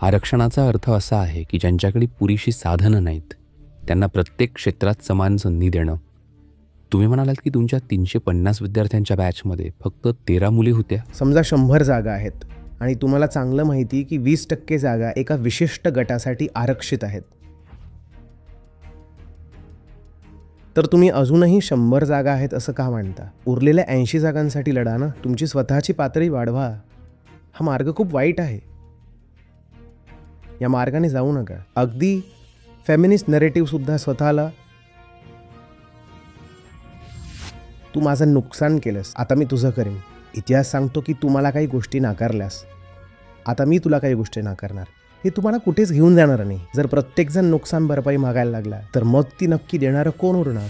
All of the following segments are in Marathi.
आरक्षणाचा अर्थ असा आहे की ज्यांच्याकडे पुरेशी साधनं नाहीत त्यांना प्रत्येक क्षेत्रात समान संधी देणं. तुम्ही म्हणालात की तुमच्या 350 विद्यार्थ्यांच्या बॅचमध्ये फक्त 13 मुली होत्या. समजा 100 जागा आहेत आणि तुम्हाला चांगलं माहिती की 20% जागा एका विशिष्ट गटासाठी आरक्षित आहेत. तर तुम्ही अजूनही 100 जागा आहेत असं का मानता? उरलेल्या 80 जागांसाठी लढा ना. तुमची स्वतःची पातळी वाढवा. हा मार्ग खूप वाईट आहे. या मार्गाने जाऊ नका. अगदी फेमिनिस्ट नरेटिव्ह सुद्धा स्वतःला तू माझं नुकसान केलंस, आता मी तुझं करेन. इतिहास सांगतो की तू मला काही गोष्टी नाकारल्यास, आता मी तुला काही गोष्टी नाकारणार. हे तुम्हाला कुठेच घेऊन जाणार नाही. जर प्रत्येकजण नुकसान भरपाई मागायला लागला तर मग ती नक्की देणारं कोण उरणार?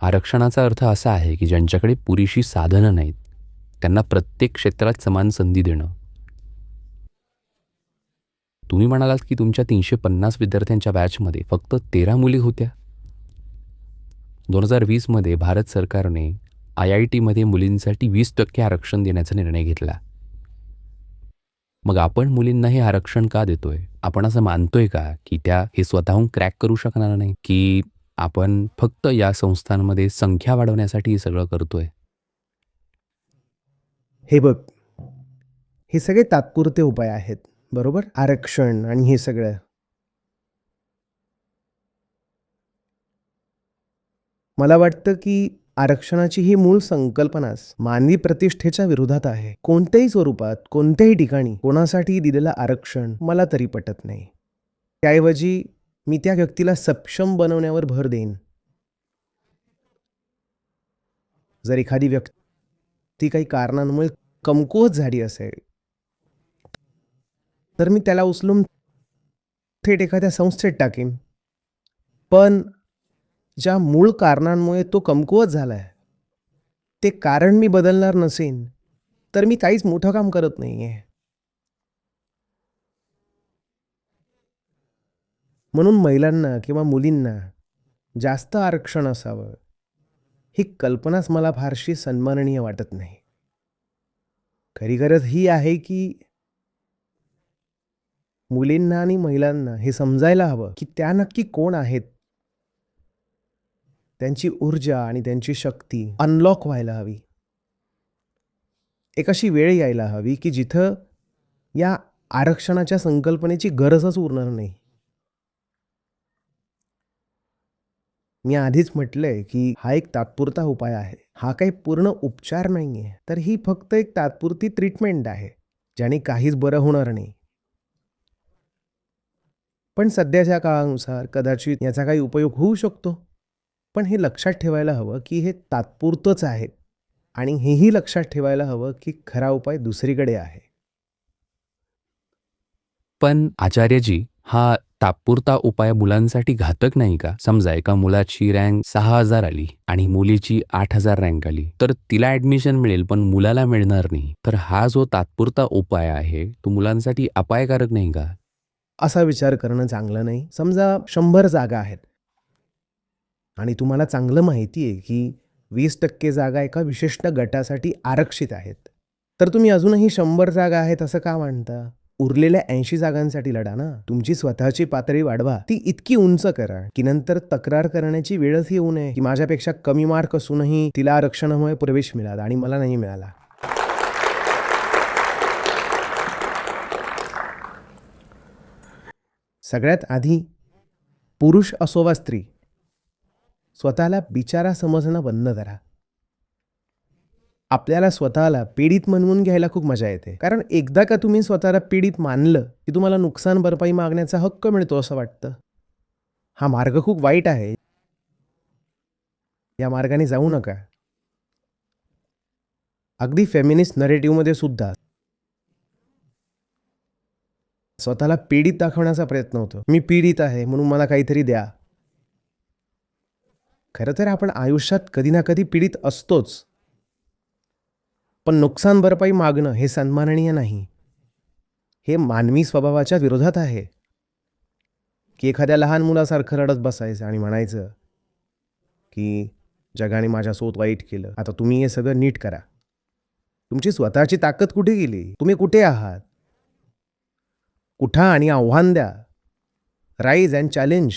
आरक्षणाचा अर्थ असा आहे की ज्यांच्याकडे पुरेशी साधनं नाहीत त्यांना प्रत्येक क्षेत्रात समान संधी देणं. तुम्ही म्हणालात की तुमच्या 350 विद्यार्थ्यांच्या बॅचमध्ये फक्त 13 मुली होत्या. 2020 मध्ये भारत सरकारने IIT-मध्ये मुलींसाठी 20% आरक्षण देण्याचा निर्णय घेतला. मग आपण मुलींना हे आरक्षण का देतोय? आपण असं मानतोय का की त्या हे स्वतःहून क्रॅक करू शकणार नाही, की आपण फक्त या संस्थांमध्ये संख्या वाढवण्यासाठी हे सगळं करतोय? हे बघ, हे सगळे तात्पुरते उपाय आहेत, बरोबर? आरक्षण आणि हे सगळं. मला वाटतं की आरक्षणाची ही मूळ संकल्पनाच मानवी प्रतिष्ठेच्या विरोधात आहे. कोणत्याही स्वरूपात, कोणत्याही ठिकाणी कोणासाठी दिलेलं आरक्षण मला तरी पटत नाही. त्याऐवजी मी त्या व्यक्तीला सक्षम बनवण्यावर भर देईन. जर एखादी व्यक्ती काही कारणांमुळे कमकुवत झाली असेल तर मी त्याला उचलून थेट एखाद्या संस्थेत टाकीन. पण ज्या मूळ कारणांमुळे तो कमकुवत झालाय ते कारण मी बदलणार नसेन तर मी काहीच मोठं काम करत नाहीये. म्हणून महिलांना किंवा मुलींना जास्त आरक्षण असावं ही कल्पनाच मला फारशी सन्माननीय वाटत नाही. खरी गरज ही आहे की मुलींना आणि महिलांना हे समजायला हवं की त्या नक्की कोण आहेत. त्यांची ऊर्जा आणि त्यांची शक्ती अनलॉक व्हायला हवी. एक अशी वेळ यायला हवी की जिथं या आरक्षणाच्या संकल्पनेची गरजच उरणार नाही. मी आधीच म्हटलंय की हा एक तात्पुरता उपाय आहे. हा काही पूर्ण उपचार नाहीये. तर ही फक्त एक तात्पुरती ट्रीटमेंट आहे ज्याने काहीच बरं होणार नाही. पण सध्याच्या काळानुसार कदाचित याचा काही उपयोग होऊ शकतो. पण हे लक्षात ठेवायला हवं की हे तात्पुरतंच आहे आणि हेही लक्षात ठेवायला हवं की खरा उपाय दुसरीकडे आहे. पण आचार्यजी, हा तात्पुरता उपाय मुलांसाठी घातक नाही का? समजा एका मुलाची रँक 6000 आली आणि मुलीची 8000 रँक आली, तर तिला ॲडमिशन मिळेल पण मुलाला मिळणार नाही. तर हा जो तात्पुरता उपाय आहे तो मुलांसाठी अपायकारक नाही का? असा विचार करणं चांगलं नाही. समजा 100 जागा आहेत आणि तुम्हाला चांगलं माहिती आहे की 20% जागा एका विशिष्ट गटासाठी आरक्षित आहेत. तर तुम्ही अजूनही 100 जागा आहेत असं का मानता? उरलेल्या 80 जागांसाठी लढा ना. तुमची स्वतःची पातळी वाढवा. ती इतकी उंच करा की नंतर तक्रार करण्याची वेळच येऊ नये की माझ्यापेक्षा कमी मार्क असूनही तिला आरक्षणामुळे प्रवेश मिळाला आणि मला नाही मिळाला. सगळ्यात आधी पुरुष असो वा स्त्री, स्वतःला बिचारा समजणं बंद करा. आपल्याला स्वतःला पीडित म्हणून घ्यायला खूप मजा येते. कारण एकदा का तुम्ही स्वतःला पीडित मानलं की तुम्हाला नुकसान भरपाई मागण्याचा हक्क मिळतो असं वाटतं. हा मार्ग खूप वाईट आहे. या मार्गाने जाऊ नका. अगदी फेमिनिस्ट नरेटिव्हमध्ये सुद्धा स्वतःला पीडित दाखवण्याचा प्रयत्न होतो. मी पीडित आहे म्हणून मला काहीतरी द्या. खरं तर आपण आयुष्यात कधी ना कधी पीडित असतोच. पण नुकसान भरपाई मागणं हे सन्माननीय नाही. हे मानवी स्वभावाच्या विरोधात आहे की एखाद्या लहान मुलासारखं रडत बसायचं आणि म्हणायचं की जगाने माझ्यासोबत वाईट केलं, आता तुम्ही हे सगळं नीट करा. तुमची स्वतःची ताकद कुठे गेली? तुम्ही कुठे आहात? उठा आणि आव्हान द्या. Rise and challenge.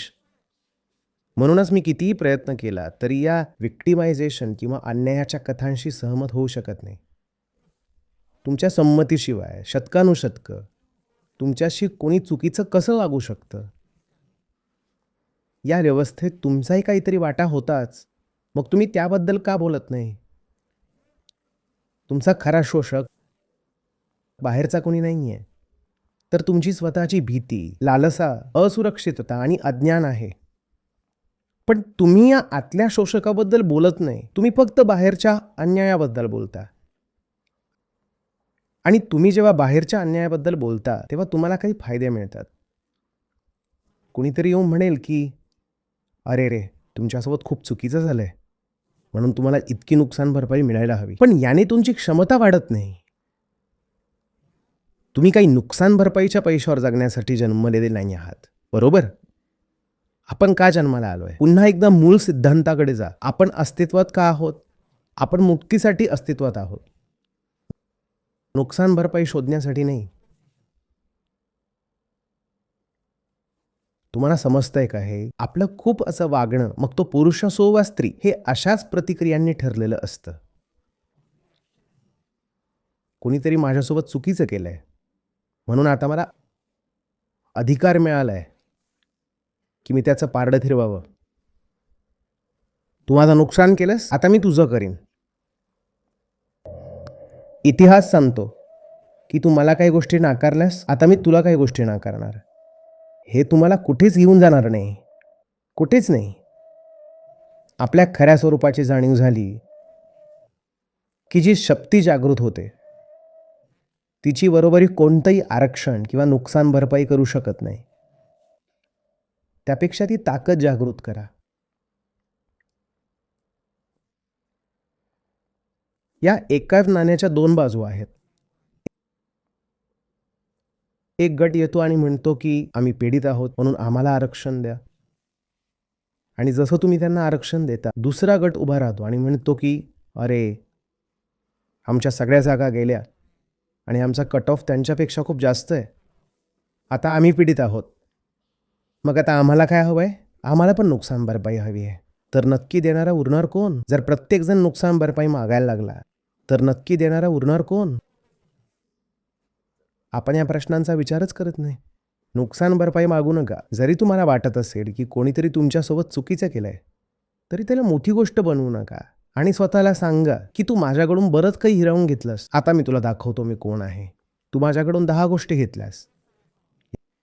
म्हणूनच मी कितीही प्रयत्न केला तरी या विक्टिमायझेशन किंवा अन्यायाच्या कथांशी सहमत होऊ शकत नाही. तुमच्या संमतीशिवाय शतकानुशतकं तुमच्याशी कोणी चुकीचं कसं वागू शकतं? या व्यवस्थेत तुमचाही काहीतरी वाटा होताच. मग तुम्ही त्याबद्दल का बोलत नाही? तुमचा खरा शोषक बाहेरचा कोणी नाही आहे, तर तुमची स्वतःची भीती, लालसा, असुरक्षितता आणि अज्ञान आहे. पण तुम्ही या आतल्या शोषकाबद्दल बोलत नाही. तुम्ही फक्त बाहेरच्या अन्यायाबद्दल बोलता. आणि तुम्ही जेव्हा बाहेरच्या अन्यायाबद्दल बोलता तेव्हा तुम्हाला काही फायदे मिळतात. कुणीतरी येऊन म्हणेल की अरे रे, तुमच्यासोबत खूप चुकीचं झालंय, म्हणून तुम्हाला इतकी नुकसान भरपाई मिळायला हवी. पण याने तुमची क्षमता वाढत नाही. तुम्ही काही नुकसान भरपाईच्या पैशावर जगण्यासाठी जन्मलेले नाही आहात, बरोबर? आपण का जन्माला आलोय? पुन्हा एकदा मूळ सिद्धांताकडे जा. आपण अस्तित्वात का आहोत? आपण मुक्तीसाठी अस्तित्वात आहोत, नुकसान भरपाई शोधण्यासाठी नाही. तुम्हाला समजतंय का हे? आपलं खूप असं वागणं, मग तो पुरुष असो वा स्त्री, हे अशाच प्रतिक्रियांनी ठरलेलं असतं. कोणीतरी माझ्यासोबत चुकीचं केलंय, म्हणून आता मला अधिकार मिळालाय की मी त्याचं पारडं फिरवावं. तू माझं नुकसान केलंस, आता मी तुझं करीन. इतिहास सांगतो की तू मला काही गोष्टी नाकारल्यास, आता मी तुला काही गोष्टी नाकारणार. हे तुम्हाला कुठेच घेऊन जाणार नाही, कुठेच नाही. आपल्या खऱ्या स्वरूपाची जाणीव झाली की जी शक्ती जागृत होते तिची बरोबरी कोणतंही आरक्षण किंवा नुकसान भरपाई करू शकत नाही. त्यापेक्षा ती ताकद जागृत करा. या एकाच नाण्याच्या दोन बाजू आहेत. एक गट येतो आणि म्हणतो की आम्ही पीडित आहोत म्हणून आम्हाला आरक्षण द्या. आणि जसं तुम्ही त्यांना आरक्षण देता, दुसरा गट उभा राहतो आणि म्हणतो की अरे, आमच्या सगळ्या जागा गेल्या आणि आमचा कट ऑफ त्यांच्यापेक्षा खूप जास्त आहे, आता आम्ही पीडित आहोत. मग आता आम्हाला काय हवं आहे? आम्हाला पण नुकसान भरपाई हवी आहे. तर नक्की देणारा उरणार कोण? जर प्रत्येकजण नुकसान भरपाई मागायला लागला तर नक्की देणारा उरणार कोण? आपण या प्रश्नांचा विचारच करत नाही. नुकसान भरपाई मागू नका. जरी तुम्हाला वाटत असेल की कोणीतरी तुमच्यासोबत चुकीचं केलंय, तरी त्याला मोठी गोष्ट बनवू नका आणि स्वतःला सांगा की तू माझ्याकडून बरंच काही हिरावून घेतलंस, आता मी तुला दाखवतो मी कोण आहे. तू माझ्याकडून 10 गोष्टी घेतल्यास,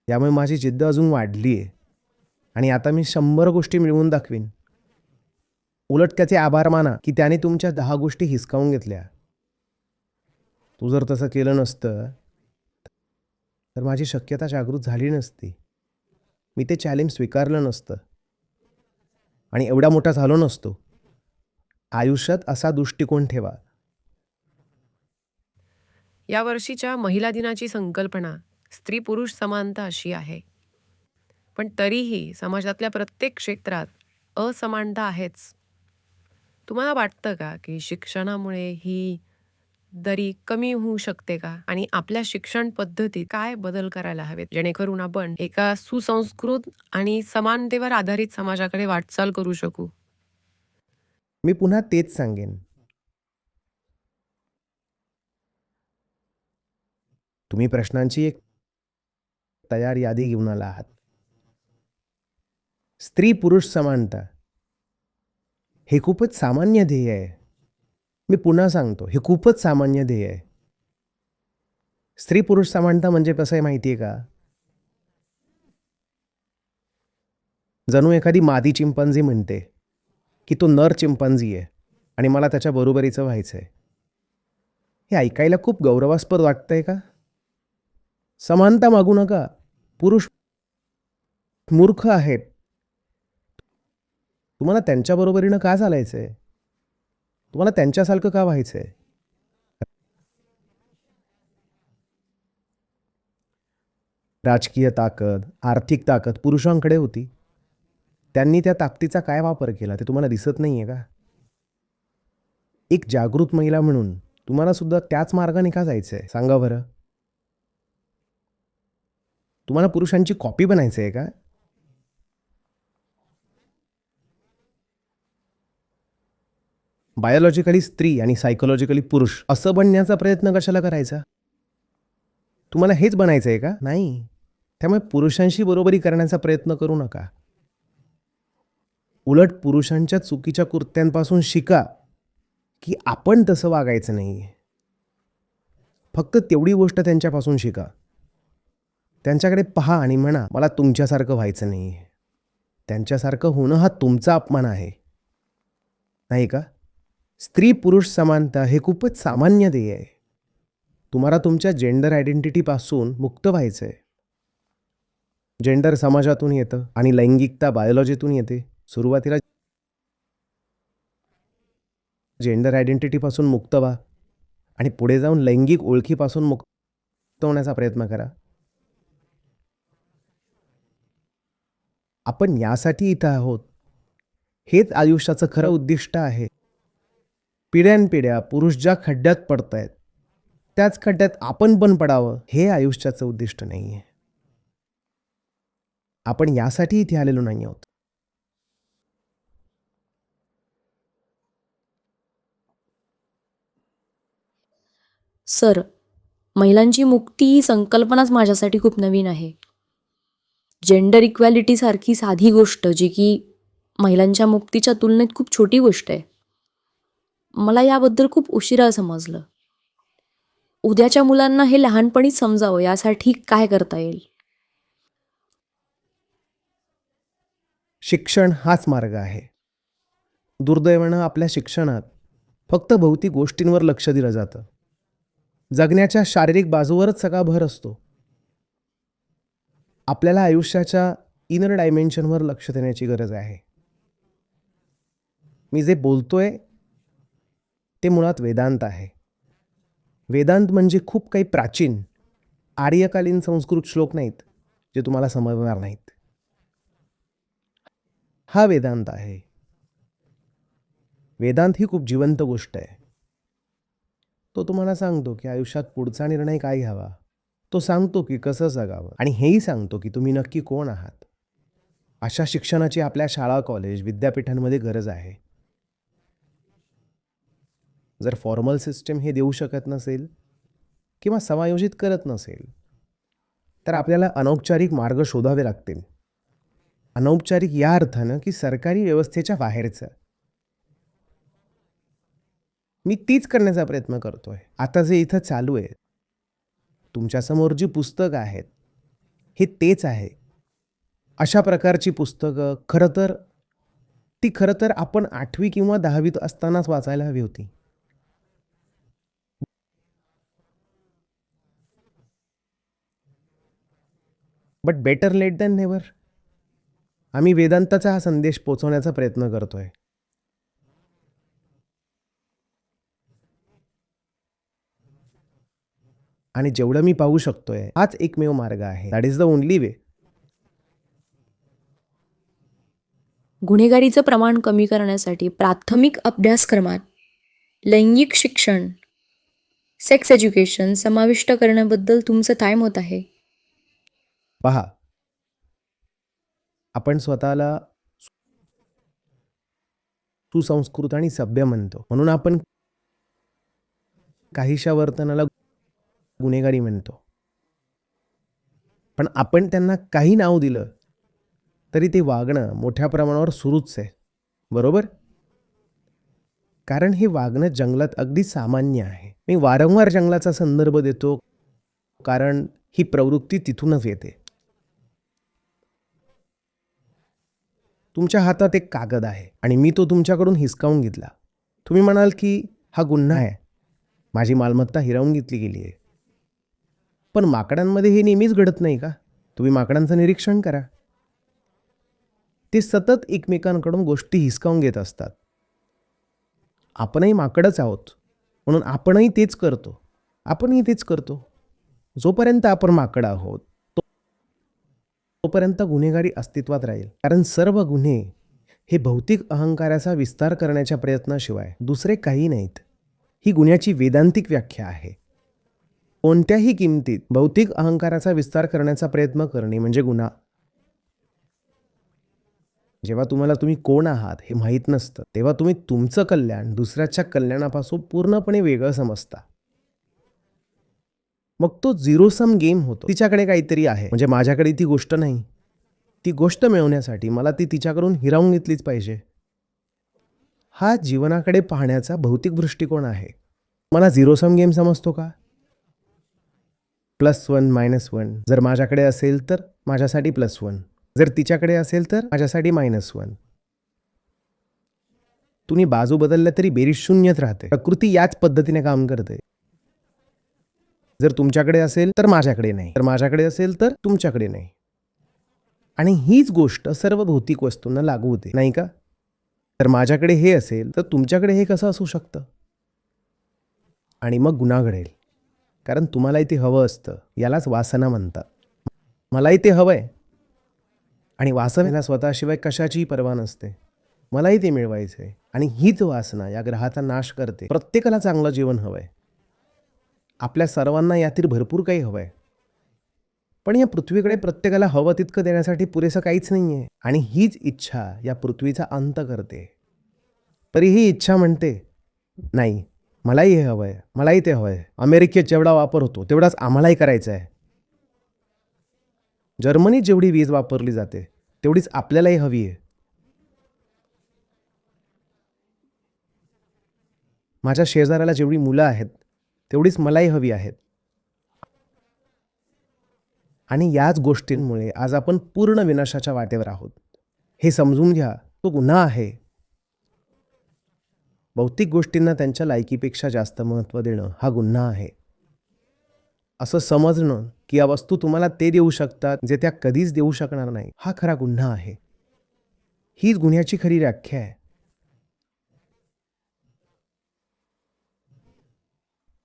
यामुळे माझी जिद्द अजून वाढली आहे आणि आता मी 100 गोष्टी मिळवून दाखवीन. उलट त्याचे आभार माना की त्याने तुमच्या 10 गोष्टी हिसकावून घेतल्या. तू जर तसं केलं नसतं तर माझी शक्यता जागृत झाली नसती. मी ते चॅलेंज स्वीकारलं नसतं आणि एवढा मोठा झालो नसतो. आयुष्यात असा दृष्टिकोन ठेवा. या वर्षीच्या महिला दिनाची संकल्पना स्त्री पुरुष समानता अशी आहे. पण तरीही समाजातल्या प्रत्येक क्षेत्रात असमानता आहेच. तुम्हाला वाटतं का की शिक्षणामुळे ही दरी कमी होऊ शकते का? आणि आपल्या शिक्षण पद्धतीत काय बदल करायला हवेत जेणेकरून आपण एका सुसंस्कृत आणि समानतेवर आधारित समाजाकडे वाटचाल करू शकू? मी पुन्हा तेच सांगेन. तुम्ही प्रश्नांची एक तयार यादी घेऊन आला आहात. स्त्री पुरुष समानता हे खूपच सामान्य ध्येय आहे. मी पुन्हा सांगतो, हे खूपच सामान्य ध्येय आहे. स्त्री पुरुष समानता म्हणजे कसं आहे माहिती आहे का? जणू एखादी मादी चिंपांझी म्हणते की तो नर चिंपांझी आहे आणि मला त्याच्या बरोबरीचं व्हायचं आहे. हे ऐकायला खूप गौरवास्पद वाटतंय का? समानता मागू नका. पुरुष मूर्ख आहेत. तुम्हाला त्यांच्या बरोबरीनं का चालायचंय? तुम्हाला त्यांच्यासारखं का व्हायचंय? राजकीय ताकद, आर्थिक ताकद पुरुषांकडे होती. त्यांनी त्या ताकदीचा काय वापर केला ते तुम्हाला दिसत नाहीये का? एक जागृत महिला म्हणून तुम्हाला सुद्धा त्याच मार्गाने का जायचं आहे सांगा बरं? तुम्हाला पुरुषांची कॉपी बनायचं आहे का? बायोलॉजिकली स्त्री आणि सायकोलॉजिकली पुरुष असं बनण्याचा प्रयत्न कशाला करायचा? तुम्हाला हेच बनायचं आहे का? नाही. त्यामुळे पुरुषांशी बरोबरी करण्याचा प्रयत्न करू नका. उलट पुरुषांच्या चुकीच्या कृत्यांपासून शिका की आपण तसं वागायचं नाही. फक्त तेवढी गोष्ट त्यांच्यापासून शिका. त्यांच्याकडे पहा आणि म्हणा, मला तुमच्यासारखं व्हायचं नाही. त्यांच्यासारखं होणं हा तुमचा अपमान आहे, नाही का? स्त्री पुरुष समानता हे खूपच सामान्य ध्येय आहे. तुम्हाला तुमच्या जेंडर आयडेंटिटीपासून मुक्त व्हायचं आहे. जेंडर समाजातून येतं आणि लैंगिकता बायोलॉजीतून येते. सुरुवातीला जेंडर आयडेंटिटीपासून मुक्त व्हा आणि पुढे जाऊन लैंगिक ओळखीपासून मुक्त होण्याचा प्रयत्न करा. आपण यासाठी इथं आहोत. हेच आयुष्याचं खरं उद्दिष्ट आहे. पिढ्यानपिढ्या पुरुष ज्या खड्ड्यात पडत आहेत त्याच खड्ड्यात आपण पण पडावं, हे आयुष्याचं उद्दिष्ट नाही आहे. आपण यासाठी इथे आलेलो नाही आहोत. सर, महिलांची मुक्ती ही संकल्पनाच माझ्यासाठी खूप नवीन आहे. जेंडर इक्वॅलिटी सारखी साधी गोष्ट जी की महिलांच्या मुक्तीच्या तुलनेत खूप छोटी गोष्ट आहे, मला याबद्दल खूप उशिरा समजलं. उद्याच्या मुलांना हे लहानपणीच समजावं यासाठी काय करता येईल? शिक्षण हाच मार्ग आहे. दुर्दैवानं आपल्या शिक्षणात फक्त भौतिक गोष्टींवर लक्ष दिलं जातं. जगण्याच्या शारीरिक बाजूवरच सगळा भर असतो. आपल्याला आयुष्याच्या इनर डायमेन्शनवर लक्ष देण्याची गरज आहे. मी जे बोलतोय ते मुळात वेदांत आहे. वेदांत म्हणजे खूप काही प्राचीन आर्यकालीन संस्कृत श्लोक नाहीत जे तुम्हाला समजणार नाहीत. हा वेदांत आहे. वेदांत ही खूप जिवंत गोष्ट आहे. तो तुम्हाला सांगतो की आयुष्यात पुढचा निर्णय काय घ्यावा. तो सांगतो की कसं जगावं आणि हेही सांगतो की तुम्ही नक्की कोण आहात. अशा शिक्षणाची आपल्या शाळा, कॉलेज, विद्यापीठांमध्ये गरज आहे. जर फॉर्मल सिस्टम हे देऊ शकत नसेल किंवा समायोजित करत नसेल तर आपल्याला अनौपचारिक मार्ग शोधावे लागतील. अनौपचारिक या अर्थानं की सरकारी व्यवस्थेच्या बाहेरचं. मी तीच करण्याचा प्रयत्न करतोय. आता जे इथं चालू आहे, तुमच्यासमोर जी पुस्तकं आहेत हे तेच आहे. अशा प्रकारची पुस्तकं खरं तर आपण 8वी किंवा 10वीत असतानाच वाचायला हवी होती. But better late than never. आम्ही वेदांताचा हा संदेश पोचवण्याचा प्रयत्न करतोय. आणि जेवढं मी पाहू शकतोय हाच एकमेव मार्ग आहे. That is the only way. गुन्हेगारीचं प्रमाण कमी करण्यासाठी प्राथमिक अभ्यासक्रमात लैंगिक शिक्षण, सेक्स एज्युकेशन समाविष्ट करण्याबद्दल तुमचं काय मत आहे? पहा, आपण स्वतःला सुसंस्कृत आणि सभ्य म्हणतो म्हणून आपण काहीशा वर्तनाला गुन्हेगारी म्हणतो. पण आपण त्यांना काही नाव दिलं तरी ते वागणं मोठ्या प्रमाणावर सुरूच आहे, बरोबर? कारण हे वागणं जंगलात अगदी सामान्य आहे. मी वारंवार जंगलाचा संदर्भ देतो कारण ही प्रवृत्ती तिथूनच येते. तुमच्या हातात एक कागद आहे आणि मी तो तुमच्याकडून हिसकावून घेतला. तुम्ही म्हणाल की हा गुन्हा आहे, माझी मालमत्ता हिरावून घेतली गेली आहे. पण माकडांमध्ये हे नेहमीच घडत नाही का? तुम्ही माकडांचं निरीक्षण करा. ते सतत एकमेकांकडून गोष्टी हिसकावून घेत असतात. आपणही माकडच आहोत म्हणून आपणही तेच करतो. जोपर्यंत आपण माकड आहोत तोपर्यंत गुन्हेगारी अस्तित्वात राहील. कारण सर्व गुन्हे हे भौतिक अहंकाराचा विस्तार करण्याच्या प्रयत्नाशिवाय दुसरे काही नाहीत. ही गुन्ह्याची वेदांतिक व्याख्या आहे. कोणत्याही किमतीत भौतिक अहंकाराचा विस्तार करण्याचा प्रयत्न करणे म्हणजे गुन्हा. जेव्हा तुम्हाला तुम्ही कोण आहात हे माहीत नसतं तेव्हा तुम्ही तुमचं कल्याण दुसऱ्याच्या कल्याणापासून पूर्णपणे वेगळं समजता. मग तो झिरो सम गेम होतो. तिच्याकडे काहीतरी आहे म्हणजे माझ्याकडे ती गोष्ट नाही. ती गोष्ट मिळवण्यासाठी मला ती तिच्याकडून हिरावून घेतलीच पाहिजे. हा जीवनाकडे पाहण्याचा भौतिक दृष्टिकोन आहे. मला झिरो सम गेम समजतो का? +1 -1 जर माझ्याकडे असेल तर माझ्यासाठी +1, जर तिच्याकडे असेल तर माझ्यासाठी -1. तुम्ही बाजू बदलल्या तरी बेरीज शून्यच राहते. प्रकृती याच पद्धतीने काम करते. जर तुमच्याकडे असेल तर माझ्याकडे नाही, तर माझ्याकडे असेल तर तुमच्याकडे नाही. आणि हीच गोष्ट सर्व भौतिक वस्तूंना लागू होते, नाही का? तर माझ्याकडे हे असेल तर तुमच्याकडे हे कसं असू शकतं? आणि मग गुन्हा घडेल. कारण तुम्हालाही ते हवं असतं. यालाच वासना म्हणतात. मलाही ते हवं आहे आणि वासनेला स्वतःशिवाय कशाचीही पर्वा नसते. मलाही ते मिळवायचं आहे आणि हीच वासना या ग्रहाचा नाश करते. प्रत्येकाला चांगलं जीवन हवं आहे. आपल्या सर्वांना यातील भरपूर काही हवं आहे. पण या पृथ्वीकडे प्रत्येकाला हवं तितकं देण्यासाठी पुरेसं काहीच नाही आहे. आणि हीच इच्छा या पृथ्वीचा अंत करते. तरीही इच्छा म्हणते, नाही, मलाही हे हवं आहे, मलाही ते हवं आहे. अमेरिकेत जेवढा वापर होतो तेवढाच आम्हालाही करायचा आहे. जर्मनीत जेवढी वीज वापरली जाते तेवढीच आपल्यालाही हवी आहे. माझ्या शेजाऱ्याला जेवढी मुलं आहेत तेवढीच मलाही हवी आहेत. आणि याच गोष्टींमुळे आज आपण पूर्ण विनाशाच्या वाटेवर आहोत. हे समजून घ्या, तो गुन्हा आहे. भौतिक गोष्टींना त्यांच्या लायकीपेक्षा जास्त महत्त्व देणं हा गुन्हा आहे. असं समजणं की या वस्तू तुम्हाला ते देऊ शकतात जे त्या कधीच देऊ शकणार नाही, हा खरा गुन्हा आहे. हीच गुन्ह्याची खरी व्याख्या आहे.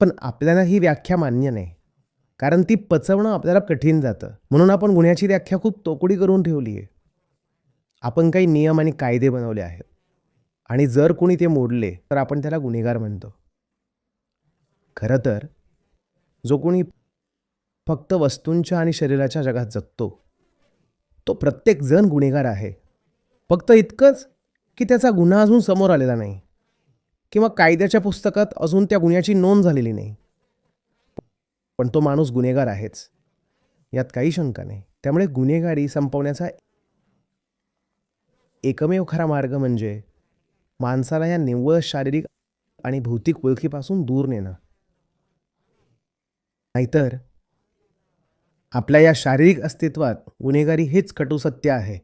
पण आपल्याला ही व्याख्या मान्य नाही, कारण ती पचवणं आपल्याला कठीण जातं. म्हणून आपण गुन्ह्याची व्याख्या खूप तोकडी करून ठेवली आहे. आपण काही नियम आणि कायदे बनवले आहेत आणि जर कोणी ते मोडले तर आपण त्याला गुन्हेगार म्हणतो. खरं तर जो कोणी फक्त वस्तूंच्या आणि शरीराच्या जगात जगतो तो प्रत्येक जण गुन्हेगार आहे. फक्त इतकंच की त्याचा गुन्हा अजून समोर आलेला नाही किंवा कायद्याच्या पुस्तकात अजून त्या गुन्ह्याची नोंद झालेली नाही. पण तो माणूस गुन्हेगार आहेच, यात काही शंका नाही. त्यामुळे गुन्हेगारी संपवण्याचा एकमेव खरा मार्ग म्हणजे माणसाला या निव्वळ शारीरिक आणि भौतिक ओळखीपासून दूर नेणं. नाहीतर आपल्या या शारीरिक अस्तित्वात गुन्हेगारी हेच कटू सत्य आहे.